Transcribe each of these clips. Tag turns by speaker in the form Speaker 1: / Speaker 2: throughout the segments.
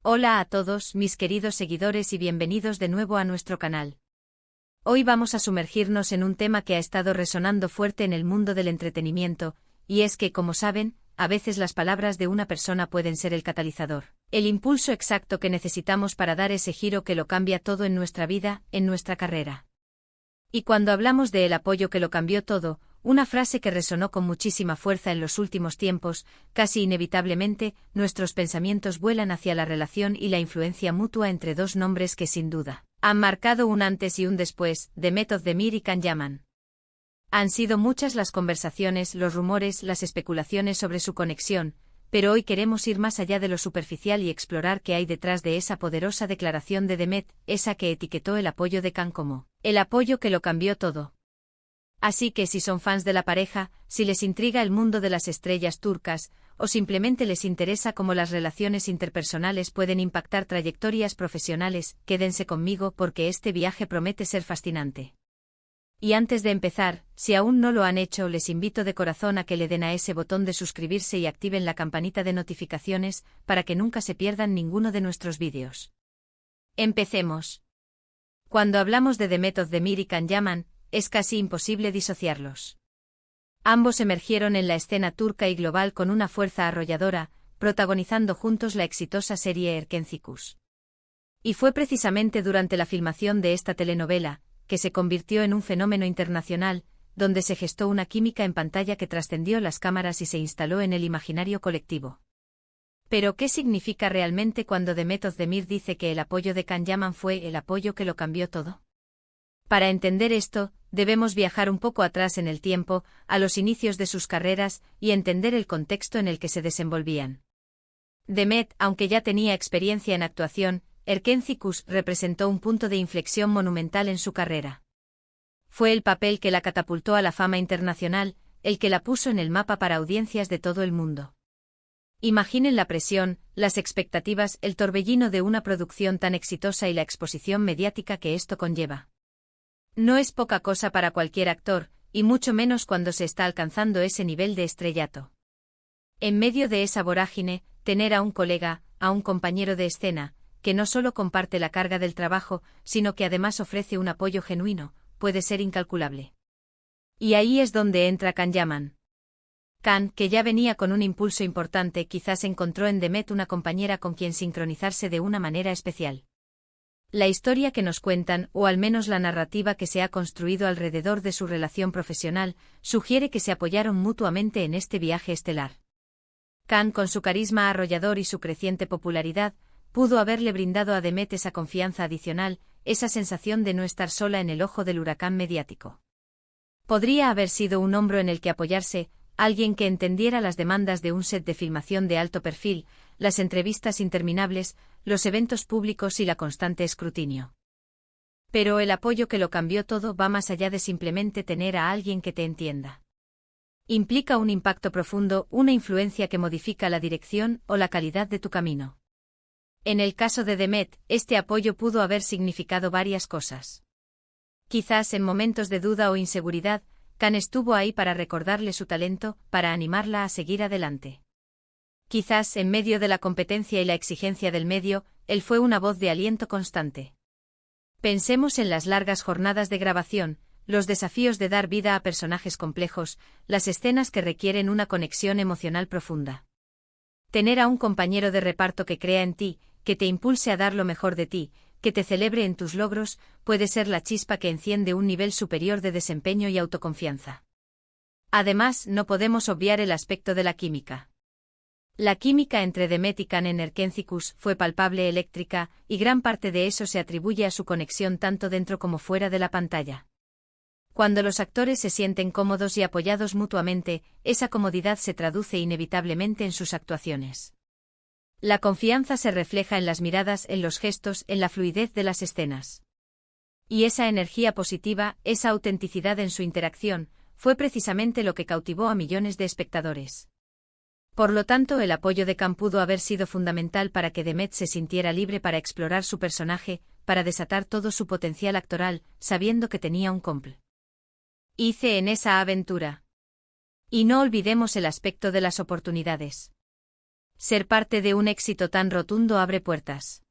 Speaker 1: Hola a todos, mis queridos seguidores y bienvenidos de nuevo a nuestro canal. Hoy vamos a sumergirnos en un tema que ha estado resonando fuerte en el mundo del entretenimiento, y es que, como saben, a veces las palabras de una persona pueden ser el catalizador, el impulso exacto que necesitamos para dar ese giro que lo cambia todo en nuestra vida, en nuestra carrera. Y cuando hablamos de el apoyo que lo cambió todo, una frase que resonó con muchísima fuerza en los últimos tiempos, casi inevitablemente, nuestros pensamientos vuelan hacia la relación y la influencia mutua entre dos nombres que sin duda han marcado un antes y un después, Demet Özdemir y Can Yaman. Han sido muchas las conversaciones, los rumores, las especulaciones sobre su conexión, pero hoy queremos ir más allá de lo superficial y explorar qué hay detrás de esa poderosa declaración de Demet, esa que etiquetó el apoyo de Can como el apoyo que lo cambió todo. Así que si son fans de la pareja, si les intriga el mundo de las estrellas turcas, o simplemente les interesa cómo las relaciones interpersonales pueden impactar trayectorias profesionales, quédense conmigo porque este viaje promete ser fascinante. Y antes de empezar, si aún no lo han hecho, les invito de corazón a que le den a ese botón de suscribirse y activen la campanita de notificaciones, para que nunca se pierdan ninguno de nuestros vídeos. Empecemos. Cuando hablamos de Demet Özdemir y Can Yaman, es casi imposible disociarlos. Ambos emergieron en la escena turca y global con una fuerza arrolladora, protagonizando juntos la exitosa serie Erkenci. Y fue precisamente durante la filmación de esta telenovela, que se convirtió en un fenómeno internacional, donde se gestó una química en pantalla que trascendió las cámaras y se instaló en el imaginario colectivo. Pero ¿qué significa realmente cuando Demet Özdemir dice que el apoyo de Can Yaman fue el apoyo que lo cambió todo? Para entender esto, debemos viajar un poco atrás en el tiempo, a los inicios de sus carreras, y entender el contexto en el que se desenvolvían. Demet, aunque ya tenía experiencia en actuación, Erkenci representó un punto de inflexión monumental en su carrera. Fue el papel que la catapultó a la fama internacional, el que la puso en el mapa para audiencias de todo el mundo. Imaginen la presión, las expectativas, el torbellino de una producción tan exitosa y la exposición mediática que esto conlleva. No es poca cosa para cualquier actor, y mucho menos cuando se está alcanzando ese nivel de estrellato. En medio de esa vorágine, tener a un colega, a un compañero de escena, que no solo comparte la carga del trabajo, sino que además ofrece un apoyo genuino, puede ser incalculable. Y ahí es donde entra Can Yaman. Can, que ya venía con un impulso importante, quizás encontró en Demet una compañera con quien sincronizarse de una manera especial. La historia que nos cuentan, o al menos la narrativa que se ha construido alrededor de su relación profesional, sugiere que se apoyaron mutuamente en este viaje estelar. Can, con su carisma arrollador y su creciente popularidad, pudo haberle brindado a Demet esa confianza adicional, esa sensación de no estar sola en el ojo del huracán mediático. Podría haber sido un hombro en el que apoyarse, alguien que entendiera las demandas de un set de filmación de alto perfil, las entrevistas interminables, los eventos públicos y la constante escrutinio. Pero el apoyo que lo cambió todo va más allá de simplemente tener a alguien que te entienda. Implica un impacto profundo, una influencia que modifica la dirección o la calidad de tu camino. En el caso de Demet, este apoyo pudo haber significado varias cosas. Quizás en momentos de duda o inseguridad, Can estuvo ahí para recordarle su talento, para animarla a seguir adelante. Quizás en medio de la competencia y la exigencia del medio, él fue una voz de aliento constante. Pensemos en las largas jornadas de grabación, los desafíos de dar vida a personajes complejos, las escenas que requieren una conexión emocional profunda. Tener a un compañero de reparto que crea en ti, que te impulse a dar lo mejor de ti, que te celebre en tus logros, puede ser la chispa que enciende un nivel superior de desempeño y autoconfianza. Además, no podemos obviar el aspecto de la química. La química entre Demet y Can en Erkenci fue palpable, eléctrica, y gran parte de eso se atribuye a su conexión tanto dentro como fuera de la pantalla. Cuando los actores se sienten cómodos y apoyados mutuamente, esa comodidad se traduce inevitablemente en sus actuaciones. La confianza se refleja en las miradas, en los gestos, en la fluidez de las escenas. Y esa energía positiva, esa autenticidad en su interacción, fue precisamente lo que cautivó a millones de espectadores. Por lo tanto, el apoyo de Can pudo haber sido fundamental para que Demet se sintiera libre para explorar su personaje, para desatar todo su potencial actoral, sabiendo que tenía un cómplice en esa aventura. Y no olvidemos el aspecto de las oportunidades. Ser parte de un éxito tan rotundo abre puertas.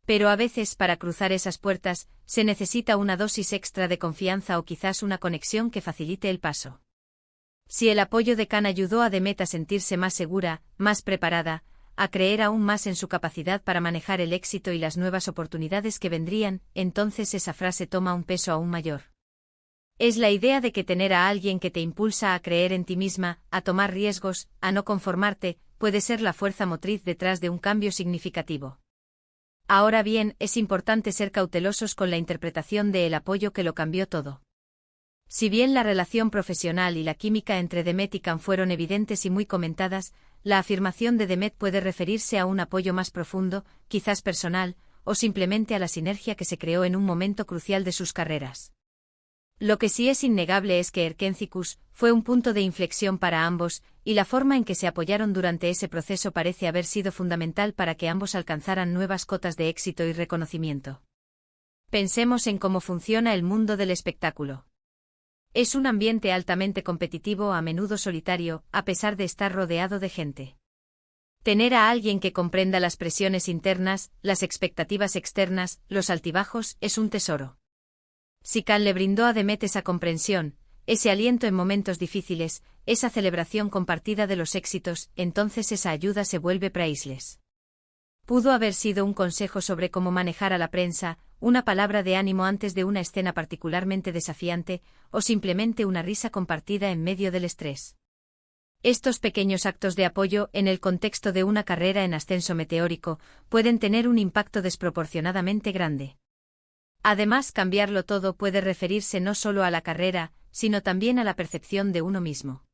Speaker 1: Pero a veces para cruzar esas puertas, se necesita una dosis extra de confianza o quizás una conexión que facilite el paso. Si el apoyo de Khan ayudó a Demet a sentirse más segura, más preparada, a creer aún más en su capacidad para manejar el éxito y las nuevas oportunidades que vendrían, entonces esa frase toma un peso aún mayor. Es la idea de que tener a alguien que te impulsa a creer en ti misma, a tomar riesgos, a no conformarte, puede ser la fuerza motriz detrás de un cambio significativo. Ahora bien, es importante ser cautelosos con la interpretación de el apoyo que lo cambió todo. Si bien la relación profesional y la química entre Demet y Khan fueron evidentes y muy comentadas, la afirmación de Demet puede referirse a un apoyo más profundo, quizás personal, o simplemente a la sinergia que se creó en un momento crucial de sus carreras. Lo que sí es innegable es que Erkenciskus fue un punto de inflexión para ambos, y la forma en que se apoyaron durante ese proceso parece haber sido fundamental para que ambos alcanzaran nuevas cotas de éxito y reconocimiento. Pensemos en cómo funciona el mundo del espectáculo. Es un ambiente altamente competitivo, a menudo solitario, a pesar de estar rodeado de gente. Tener a alguien que comprenda las presiones internas, las expectativas externas, los altibajos, es un tesoro. Si Khan le brindó a Demet esa comprensión, ese aliento en momentos difíciles, esa celebración compartida de los éxitos, entonces esa ayuda se vuelve priceless. Pudo haber sido un consejo sobre cómo manejar a la prensa, una palabra de ánimo antes de una escena particularmente desafiante, o simplemente una risa compartida en medio del estrés. Estos pequeños actos de apoyo, en el contexto de una carrera en ascenso meteórico, pueden tener un impacto desproporcionadamente grande. Además, cambiarlo todo puede referirse no solo a la carrera, sino también a la percepción de uno mismo.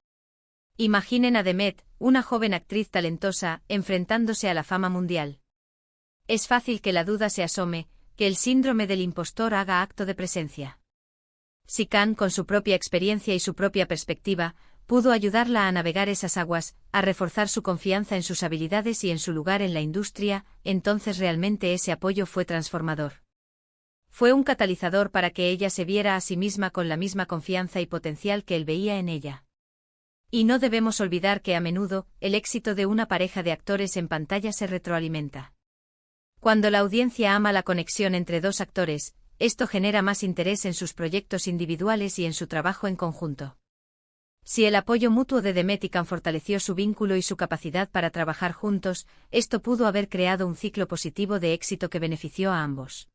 Speaker 1: Imaginen a Demet, una joven actriz talentosa, enfrentándose a la fama mundial. Es fácil que la duda se asome, que el síndrome del impostor haga acto de presencia. Si Khan, con su propia experiencia y su propia perspectiva, pudo ayudarla a navegar esas aguas, a reforzar su confianza en sus habilidades y en su lugar en la industria, entonces realmente ese apoyo fue transformador. Fue un catalizador para que ella se viera a sí misma con la misma confianza y potencial que él veía en ella. Y no debemos olvidar que a menudo, el éxito de una pareja de actores en pantalla se retroalimenta. Cuando la audiencia ama la conexión entre dos actores, esto genera más interés en sus proyectos individuales y en su trabajo en conjunto. Si el apoyo mutuo de Demet y Khan fortaleció su vínculo y su capacidad para trabajar juntos, esto pudo haber creado un ciclo positivo de éxito que benefició a ambos.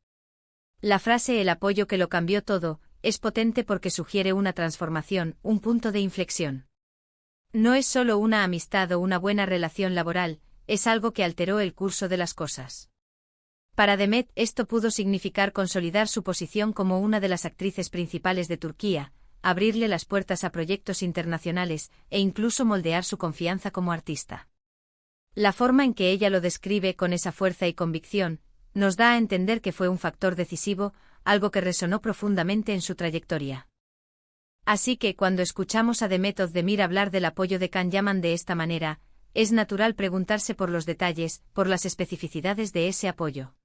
Speaker 1: La frase "el apoyo que lo cambió todo" es potente porque sugiere una transformación, un punto de inflexión. No es solo una amistad o una buena relación laboral, es algo que alteró el curso de las cosas. Para Demet, esto pudo significar consolidar su posición como una de las actrices principales de Turquía, abrirle las puertas a proyectos internacionales, e incluso moldear su confianza como artista. La forma en que ella lo describe con esa fuerza y convicción, nos da a entender que fue un factor decisivo, algo que resonó profundamente en su trayectoria. Así que cuando escuchamos a Demet Özdemir hablar del apoyo de Khan Yaman de esta manera, es natural preguntarse por los detalles, por las especificidades de ese apoyo.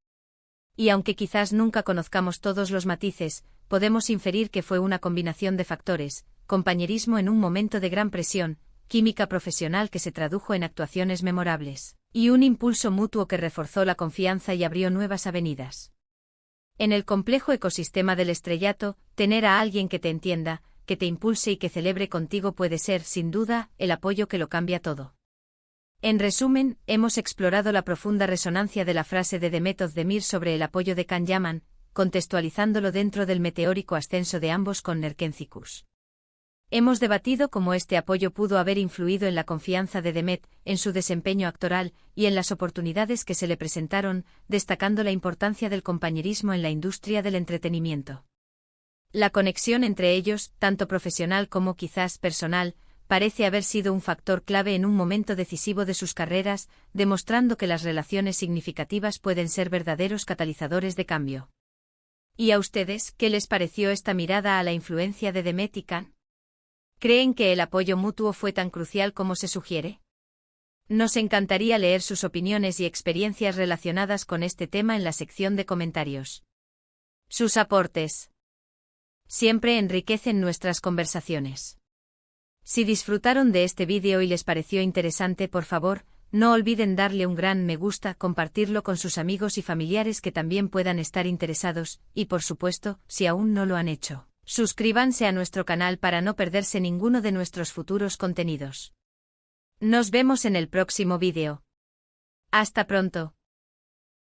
Speaker 1: Y aunque quizás nunca conozcamos todos los matices, podemos inferir que fue una combinación de factores: compañerismo en un momento de gran presión, química profesional que se tradujo en actuaciones memorables, y un impulso mutuo que reforzó la confianza y abrió nuevas avenidas. En el complejo ecosistema del estrellato, tener a alguien que te entienda, que te impulse y que celebre contigo puede ser, sin duda, el apoyo que lo cambia todo. En resumen, hemos explorado la profunda resonancia de la frase de Demet Özdemir sobre el apoyo de Khan Yaman, contextualizándolo dentro del meteórico ascenso de ambos con Erkenciskus. Hemos debatido cómo este apoyo pudo haber influido en la confianza de Demet, en su desempeño actoral, y en las oportunidades que se le presentaron, destacando la importancia del compañerismo en la industria del entretenimiento. La conexión entre ellos, tanto profesional como quizás personal, parece haber sido un factor clave en un momento decisivo de sus carreras, demostrando que las relaciones significativas pueden ser verdaderos catalizadores de cambio. ¿Y a ustedes, qué les pareció esta mirada a la influencia de Demet y Khan? ¿Creen que el apoyo mutuo fue tan crucial como se sugiere? Nos encantaría leer sus opiniones y experiencias relacionadas con este tema en la sección de comentarios. Sus aportes siempre enriquecen nuestras conversaciones. Si disfrutaron de este vídeo y les pareció interesante, por favor, No olviden darle un gran me gusta, compartirlo con sus amigos y familiares que también puedan estar interesados, y por supuesto, si aún no lo han hecho, suscríbanse a nuestro canal para no perderse ninguno de nuestros futuros contenidos. Nos vemos en el próximo vídeo. Hasta pronto.